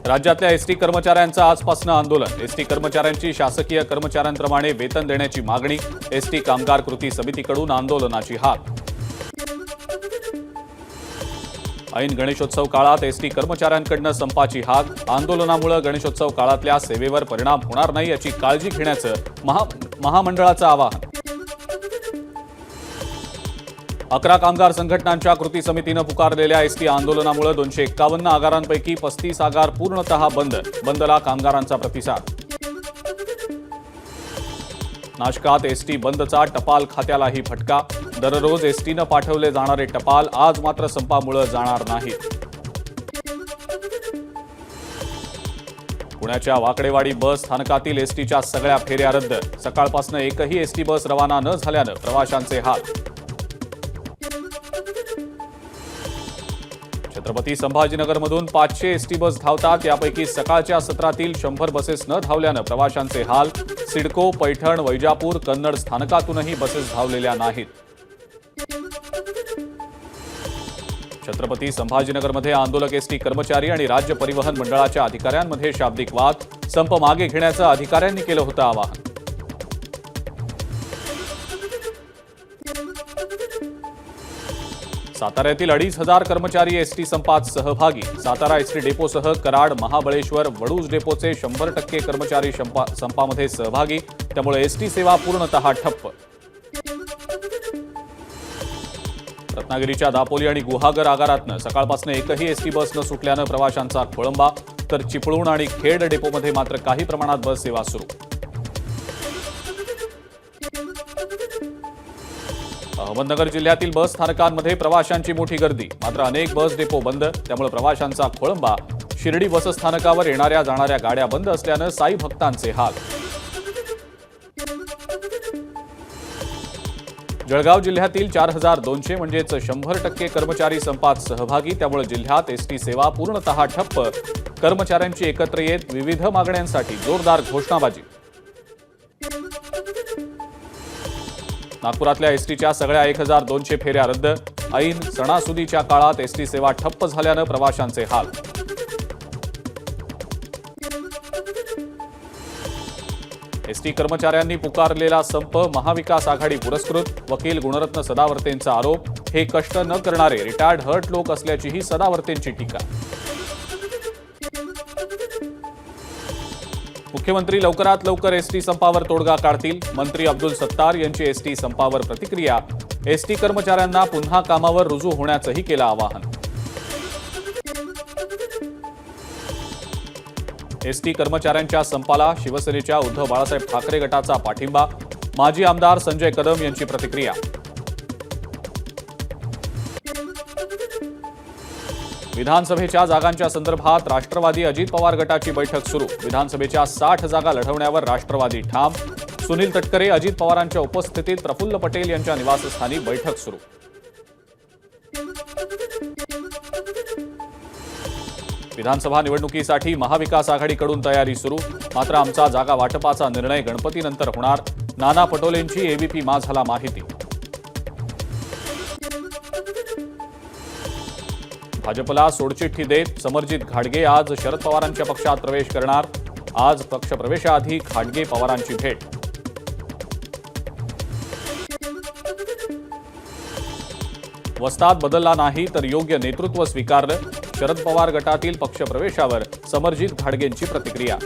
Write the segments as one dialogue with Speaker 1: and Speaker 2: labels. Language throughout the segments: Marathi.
Speaker 1: राज्यातल्या एसटी कर्मचाऱ्यांचं आजपासून आंदोलन। एसटी कर्मचाऱ्यांची शासकीय कर्मचाऱ्यांप्रमाणे वेतन देण्याची मागणी। एसटी कामगार कृती समितीकडून आंदोलनाची हाक। ऐन गणेशोत्सव काळात एसटी कर्मचाऱ्यांकडून संपाची हाक। आंदोलनामुळे गणेशोत्सव काळातल्या सेवेवर परिणाम होणार नाही याची काळजी घेण्याचं महामंडळाचं आवाहन। 11 कामगार संघटनांच्या कृती समितीनं पुकारलेल्या एसटी आंदोलनामुळे 251 आगारांपैकी 35 आगार पूर्णतः बंद। बंदला कामगारांचा प्रतिसाद। नाशकात एसटी बंदचा टपाल खात्यालाही फटका। दररोज एसटीनं पाठवले जाणारे टपाल आज मात्र संपामुळे जाणार नाहीत। पुण्याच्या वाकडेवाडी बस स्थानकातील एसटीच्या सगळ्या फेऱ्या रद्द। सकाळपासून एकही एसटी बस रवाना न झाल्यानं प्रवाशांचे हाल। छत्रपती संभाजीनगरमधून 500 एसटी बस धावतात। यापैकी सकाळच्या सत्रातील 100 बसेस न धावल्यानं प्रवाशांचे हाल। सिडको, पैठण, वैजापूर, कन्नड स्थानकातूनही बसेस धावलेल्या नाहीत। छत्रपती संभाजीनगरमध्ये आंदोलक एसटी कर्मचारी आणि राज्य परिवहन मंडळाच्या अधिकाऱ्यांमध्ये शाब्दिक वाद। संप मागे घेण्याचं अधिकाऱ्यांनी केलं होतं आवाहन। साताऱ्यातील 2,500 कर्मचारी एसटी संपात सहभागी। सातारा एसटी डेपोसह कराड, महाबळेश्वर, वडूज डेपोचे 100% कर्मचारी संपामध्ये सहभागी। त्यामुळे एसटी सेवा पूर्णतः ठप्प। रत्नागिरीच्या दापोली आणि गुहागर आगारातनं सकाळपासून एकही एसटी बस न सुटल्यानं प्रवाशांचा खोळंबा। तर चिपळूण आणि खेड डेपोमध्ये मात्र काही प्रमाणात बस सेवा सुरू। अहमदनगर जिल्ह्यातील बस स्थानकांमध्ये प्रवाशांची मोठी गर्दी। मात्र अनेक बस डेपो बंद। त्यामुळे प्रवाशांचा खोळंबा। शिर्डी बस स्थानकावर येणाऱ्या जाणाऱ्या गाड्या बंद असल्यानं साई भक्तांचे हाल। जळगाव जिल्ह्यातील 4,200 म्हणजेच 100% कर्मचारी संपात सहभागी। त्यामुळे जिल्ह्यात एसटी सेवा पूर्णतः ठप्प। कर्मचाऱ्यांची एकत्र येत विविध मागण्यांसाठी जोरदार घोषणाबाजी। नागपुरातल्या एसटीच्या सगळ्या 1,200 फेऱ्या रद्द। ऐन सणासुदीच्या काळात एसटी सेवा ठप्प झाल्यानं प्रवाशांचे हाल। एसटी कर्मचाऱ्यांनी पुकारलेला संप महाविकास आघाडी पुरस्कृत। वकील गुणरत्न सदावर्तेंचा आरोप। हे कष्ट न करणारे रिटायर्ड हर्ट लोक असल्याचीही सदावर्तेंची टीका। मुख्यमंत्री लवकरात लवकर एसटी संपावर तोडगा काढतील। मंत्री अब्दुल सत्तार यांची एसटी संपावर प्रतिक्रिया। एसटी कर्मचाऱ्यांना पुन्हा कामावर रुजू होण्याचंही केलं आवाहन। एसटी कर्मचाऱ्यांच्या संपाला शिवसेनेच्या उद्धव बाळासाहेब ठाकरे गटाचा पाठिंबा। माजी आमदार संजय कदम यांची प्रतिक्रिया। विधानसभेच्या जागांच्या संदर्भात राष्ट्रवादी अजित पवार गटाची बैठक सुरू। विधानसभेच्या 60 जागा लढवण्यावर राष्ट्रवादी ठाम। सुनील तटकरे, अजित पवारांच्या उपस्थितीत प्रफुल्ल पटेल यांच्या निवासस्थानी बैठक सुरू। विधानसभा निवडणुकीसाठी महाविकास आघाडीकडून तयारी सुरू। मात्र आमचा जागा वाटपाचा निर्णय गणपतीनंतर होणार। नाना पटोलेंची एबीपी माझाला माहिती। भाजपला सोडचिठ्ठी देत समरजित घाटगे आज शरद पवारांच्या पक्षात प्रवेश करणार। आज पक्षप्रवेशाआधी घाटगे पवारांची भेट। वस्ताद बदलला नाही तर योग्य नेतृत्व स्वीकारलं। शरद पवार गटातील पक्षप्रवेशावर समरजित घाटगेंची प्रतिक्रिया।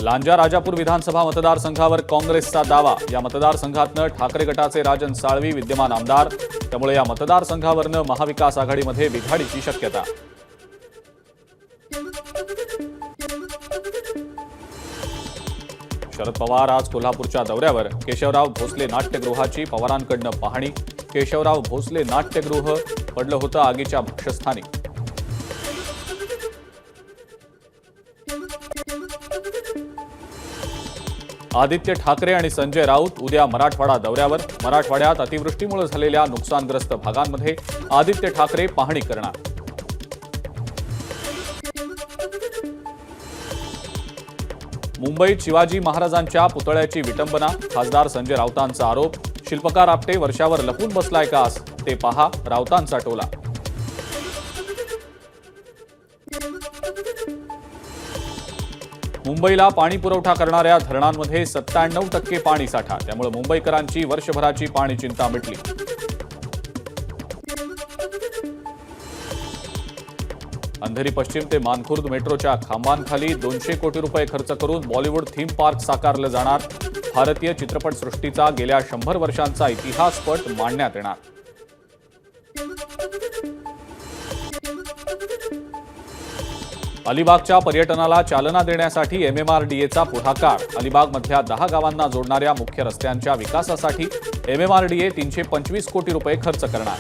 Speaker 1: लांजा राजापूर विधानसभा मतदारसंघावर काँग्रेसचा दावा। या मतदारसंघातनं ठाकरे गटाचे राजन साळवी विद्यमान आमदार। त्यामुळे या मतदारसंघावरनं महाविकास आघाडीमध्ये बिघाडीची शक्यता। शरद पवार आज कोल्हापूरच्या दौऱ्यावर। केशवराव भोसले नाट्यगृहाची पवारांकडनं पाहणी। केशवराव भोसले नाट्यगृह पडलं होतं आगीच्या भक्षस्थानी। आदित्य ठाकरे आणि संजय राऊत उद्या मराठवाडा दौऱ्यावर। मराठवाड्यात अतिवृष्टीमुळे झालेल्या नुकसानग्रस्त भागांमध्ये आदित्य ठाकरे पाहणी करणार। मुंबईत शिवाजी महाराजांच्या पुतळ्याची विटंबना। खासदार संजय राऊतांचा आरोप। शिल्पकार आपटे वर्षावर लपून बसलाय का ते पहा, राऊतांचा टोला। मुंबईला पाणी पुरवठा करणाऱ्या धरणांमध्ये 97% पाणी साठा, त्यामुळे मुंबईकरांची वर्षभराची पाणी चिंता मिटली. अंधेरी पश्चिम ते मानखुर्द मेट्रोच्या खांबांखाली 200 कोटी रुपये खर्च करून बॉलिवूड थीम पार्क साकारलं जाणार. भारतीय चित्रपटसृष्टीचा गेल्या 100 वर्षांचा इतिहासपट मांडण्यात येणार. अलिबागच्या पर्यटनाला चालना देण्यासाठी MMRDAचा पुढाकार. अलिबागमधल्या 10 गावांना जोडणाऱ्या मुख्य रस्त्यांच्या विकासासाठी MMRDA 325 कोटी रुपये खर्च करणार.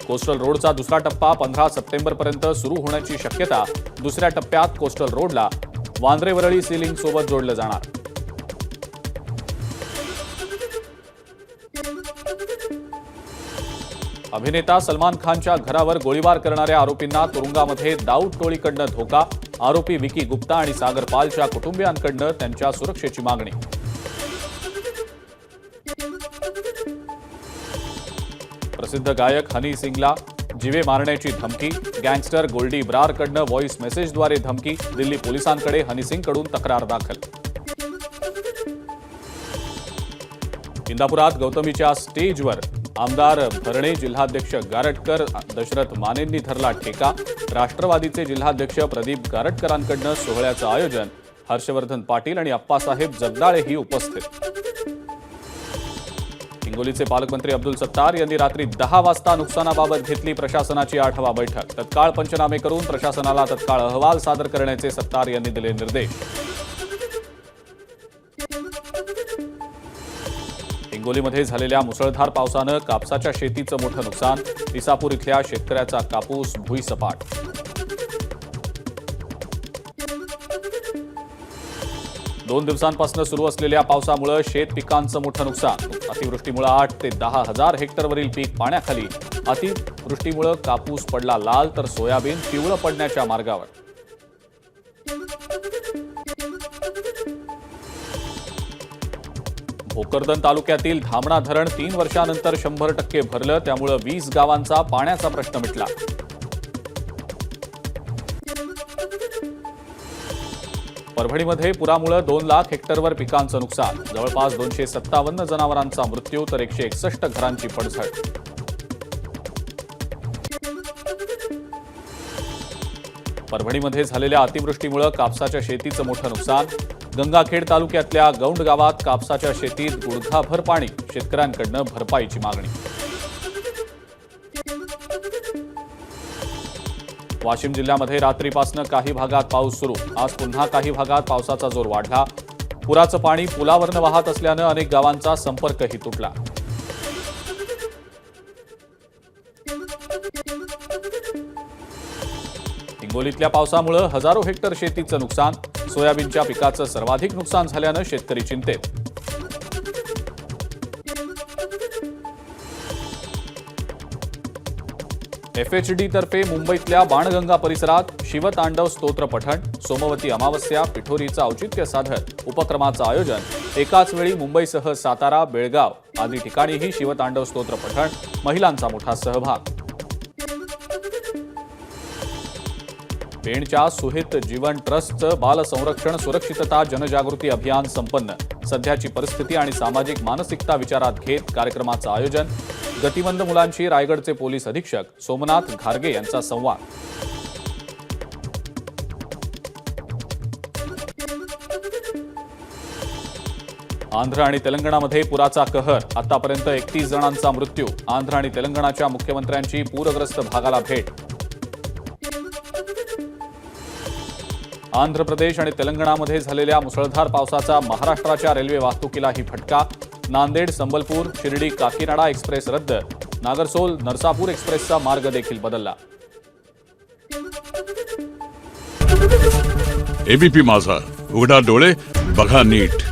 Speaker 1: कोस्टल रोडचा दुसरा टप्पा 15 सप्टेंबरपर्यंत सुरू होण्याची शक्यता. दुसऱ्या टप्प्यात कोस्टल रोडला वांद्रे वरळी सीलिंग सोबत जोडलं जाणार. अभिनेता सलमान खानच्या घरावर गोळीबार करणाऱ्या आरोपींना तुरुंगामध्ये दाऊद टोळीकडनं धोका. आरोपी विकी गुप्ता आणि सागर पालच्या कुटुंबियांकडनं त्यांच्या सुरक्षेची मागणी. प्रसिद्ध गायक हनी सिंगला जीवे मारण्याची धमकी. गँगस्टर गोल्डी ब्रारकडनं व्हॉइस मेसेजद्वारे धमकी. दिल्ली पोलिसांकडे हनी सिंगकडून तक्रार दाखल. इंदापुरात गौतमीच्या स्टेजवर आमदार भरणे, जिल्हाध्यक्ष गारटकर, दशरथ मानेंनी धरला ठेका. राष्ट्रवादीचे जिल्हाध्यक्ष प्रदीप गारटकरांकडनं सोहळ्याचं आयोजन. हर्षवर्धन पाटील आणि अप्पासाहेब जगदाळेही उपस्थित. हिंगोलीचे पालकमंत्री अब्दुल सत्तार यांनी रात्री 10 वाजता नुकसानाबाबत घेतली प्रशासनाची आढावा बैठक. तत्काळ पंचनामे करून प्रशासनाला तत्काळ अहवाल सादर करण्याचे सत्तार यांनी दिले निर्देश. हिंगोलीमध्ये झालेल्या मुसळधार पावसानं कापसाच्या शेतीचं मोठं नुकसान. इसापूर इथल्या शेतकऱ्याचा कापूस भुईसपाट. दोन दिवसांपासून सुरू असलेल्या पावसामुळे शेत पिकांचं मोठं नुकसान. अतिवृष्टीमुळे 8 ते 10 हजार हेक्टरवरील पीक पाण्याखाली. अतिवृष्टीमुळे कापूस पडला लाल तर सोयाबीन पिवळं पडण्याच्या मार्गावर. भोकरदन तालुक्यातील धामणा धरण 3 वर्षांनंतर 100% भरलं, त्यामुळे 20 गावांचा पाण्याचा प्रश्न मिटला. परभणीमध्ये पुरामुळे 2 लाख हेक्टरवर पिकांचं नुकसान. जवळपास 257 जनावरांचा मृत्यू तर 161 घरांची पडझड. परभणीमध्ये झालेल्या अतिवृष्टीमुळे कापसाच्या शेतीचं मोठं नुकसान. गंगाखेड तालुक्यातल्या गौंड गावात कापसाच्या शेतीत गुडघाभर पाणी. शेतकऱ्यांकडनं भरपाईची मागणी. वाशिम जिल्ह्यामध्ये रात्रीपासून काही भागात पाऊस सुरू. आज पुन्हा काही भागात पावसाचा जोर वाढला. पुराचं पाणी पुलावरनं वाहत असल्यानं अनेक गावांचा संपर्कही तुटला. हिंगोलीतल्या पावसामुळे हजारो हेक्टर शेतीचं नुकसान. सोयाबीनच्या पिकाचं सर्वाधिक नुकसान झाल्यानं शेतकरी चिंतेत. FHD तर्फे मुंबईतल्या बाणगंगा परिसरात शिवतांडव स्तोत्र पठण. सोमवती अमावस्या पिठोरीचं औचित्य साधत उपक्रमाचं आयोजन. एकाच वेळी मुंबईसह सातारा, बेळगाव आदी ठिकाणीही शिवतांडव स्तोत्र पठण. महिलांचा मोठा सहभाग. पेणच्या सुहित जीवन ट्रस्टचं बाल संरक्षण सुरक्षितता जनजागृती अभियान संपन्न. सध्याची परिस्थिती आणि सामाजिक मानसिकता विचारात घेत कार्यक्रमाचं आयोजन. गतिमंद मुलांशी रायगडचे पोलीस अधीक्षक सोमनाथ घारगे यांचा संवाद. आंध्र आणि तेलंगणामध्ये पुराचा कहर. आतापर्यंत 31 जणांचा मृत्यू. आंध्र आणि तेलंगणाच्या मुख्यमंत्र्यांची पूरग्रस्त भागाला भेट. आंध्र प्रदेश आणि तेलंगणामध्ये झालेल्या मुसळधार पावसाचा महाराष्ट्राच्या रेल्वे वाहतुकीलाही फटका. नांदेड, संबलपूर, शिर्डी, काकीनाडा एक्सप्रेस रद्द. नागरसोल, नरसापूर एक्सप्रेसचा मार्ग देखील बदलला.
Speaker 2: एबीपी माझा, उघडा डोळे बघा नीट.